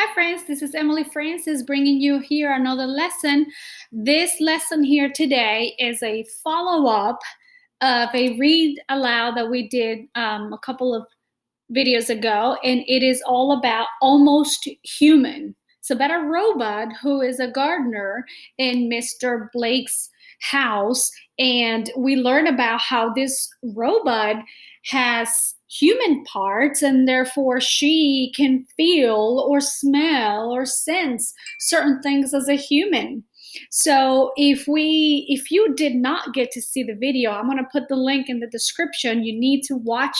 Hi friends, this is Emily Francis bringing you here another lesson. This lesson here today is a follow-up of a read aloud that we did a couple of videos ago, and it is all about almost human. It's about a robot who is a gardener in Mr. Blake's house, and we learn about how this robot has human parts and therefore she can feel or smell or sense certain things as a human. So if you did not get to see the video, I'm going to put the link in the description. You need to watch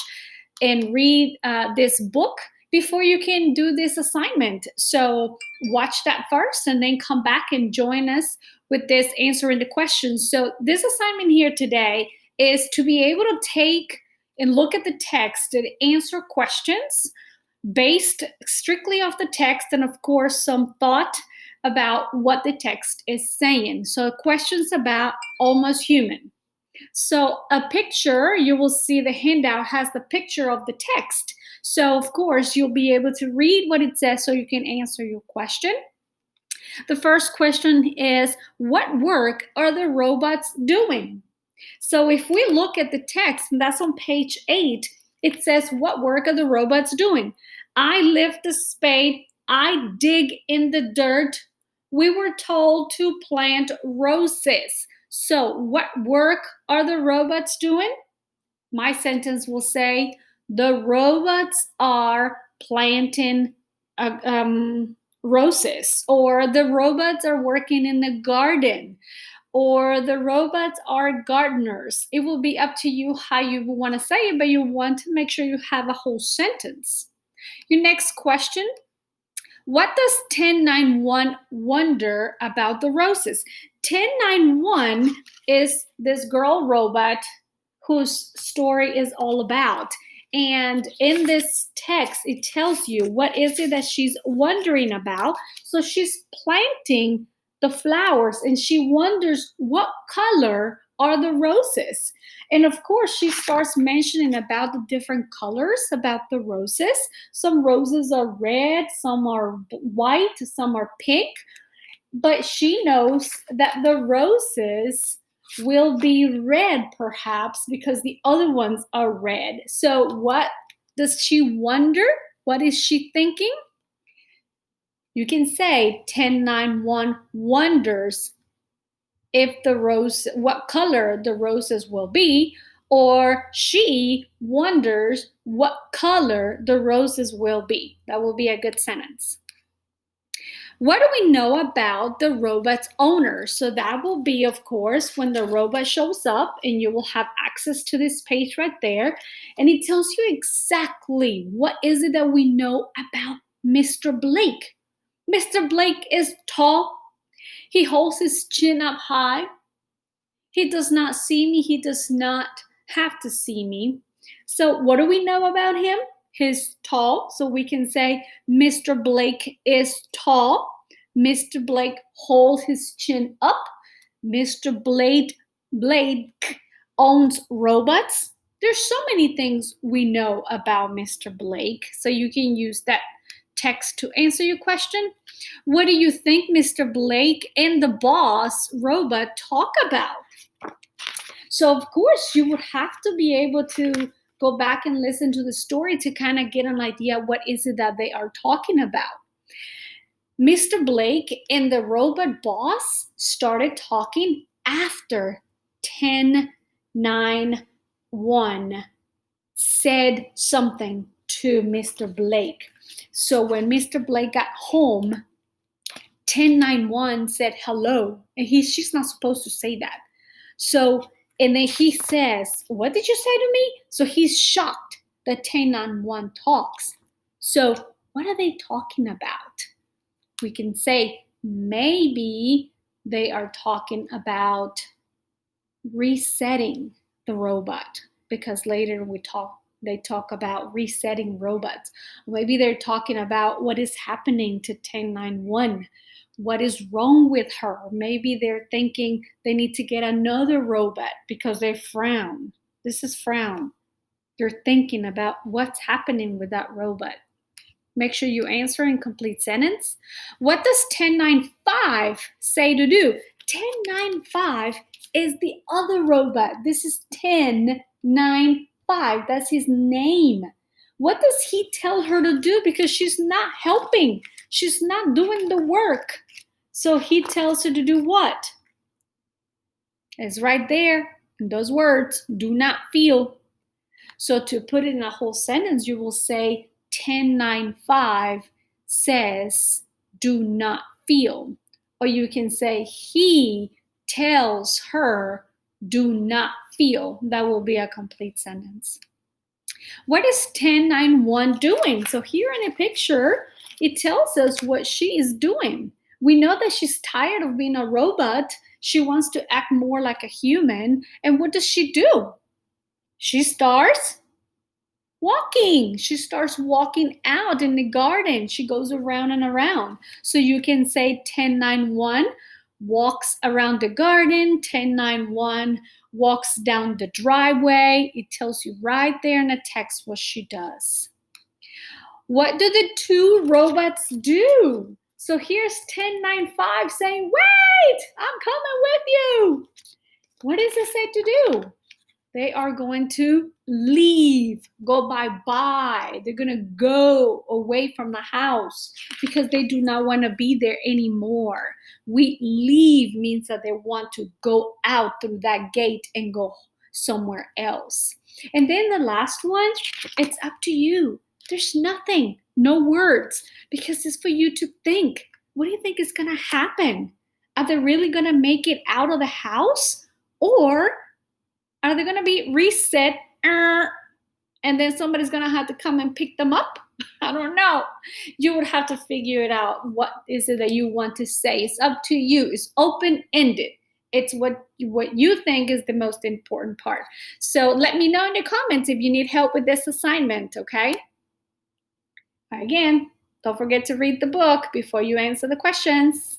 and read this book before you can do this assignment. So watch that first and then come back and join us with this answering the questions. So this assignment here today is to be able to take and look at the text and answer questions based strictly off the text, and of course some thought about what the text is saying. So questions about almost human. So a picture, you will see the handout has the picture of the text. So of course you'll be able to read what it says so you can answer your question. The first question is, what work are the robots doing? So if we look at the text, and that's on page 8, it says, what work are the robots doing? I lift the spade, I dig in the dirt. We were told to plant roses. So what work are the robots doing? My sentence will say, the robots are planting roses, or the robots are working in the garden, or the robots are gardeners. It will be up to you how you want to say it, but you want to make sure you have a whole sentence. Your next question, what does 1091 wonder about the roses? 1091 is this girl robot whose story is all about. And in this text, it tells you what is it that she's wondering about. So she's planting the flowers and she wonders what color are the roses. And of course, she starts mentioning about the different colors about the roses. Some roses are red, some are white, some are pink. But she knows that the roses will be red perhaps because the other ones are red. So what does she wonder? What is she thinking? You can say 1091 wonders if what color the roses will be, or she wonders what color the roses will be. That will be a good sentence. What do we know about the robot's owner? So that will be, of course, when the robot shows up, and you will have access to this page right there. And it tells you exactly what is it that we know about Mr. Blake. Mr. Blake is tall. He holds his chin up high. He does not see me. He does not have to see me. So what do we know about him? He's tall, so we can say Mr. Blake is tall. Mr. Blake holds his chin up. Mr. Blake owns robots. There's so many things we know about Mr. Blake, so you can use that text to answer your question. What do you think Mr. Blake and the boss robot talk about? So of course you would have to be able to go back and listen to the story to kind of get an idea what is it that they are talking about. Mr. Blake and the robot boss started talking after 1091 said something to Mr. Blake. So when Mr. Blake got home, 1091 said hello, and she's not supposed to say that. So, and then he says, what did you say to me? So he's shocked that 1091 talks. So what are they talking about? We can say maybe they are talking about resetting the robot, because later they talk about resetting robots. Maybe they're talking about what is happening to 1091. What is wrong with her? Maybe they're thinking they need to get another robot because they frown. This is frown. They're thinking about what's happening with that robot. Make sure you answer in complete sentence. What does 1095 say to do? 1095 is the other robot. This is 1095. That's his name. What does he tell her to do? Because she's not helping. She's not doing the work. So he tells her to do what? It's right there in those words. Do not feel. So to put it in a whole sentence, you will say 1095 says do not feel. Or you can say he tells her do not feel. That will be a complete sentence. What is 1091 doing? So here in a picture, it tells us what she is doing. We know that she's tired of being a robot. She wants to act more like a human. And what does she do? She starts walking. She starts walking out in the garden. She goes around and around. So you can say 1091 walks around the garden. 1091 walks down the driveway. It tells you right there in the text what she does. What do the two robots do? So here's 1095 saying, wait, I'm coming with you. What does it say to do? They are going to leave, go bye-bye. They're going to go away from the house because they do not want to be there anymore. We leave means that they want to go out through that gate and go somewhere else. And then the last one, it's up to you. There's nothing, no words, because it's for you to think. What do you think is going to happen? Are they really going to make it out of the house? Or are they going to be reset and then somebody's going to have to come and pick them up? I don't know. You would have to figure it out. What is it that you want to say? It's up to you. It's open-ended. It's what you think is the most important part. So let me know in the comments if you need help with this assignment, okay? Again, don't forget to read the book before you answer the questions.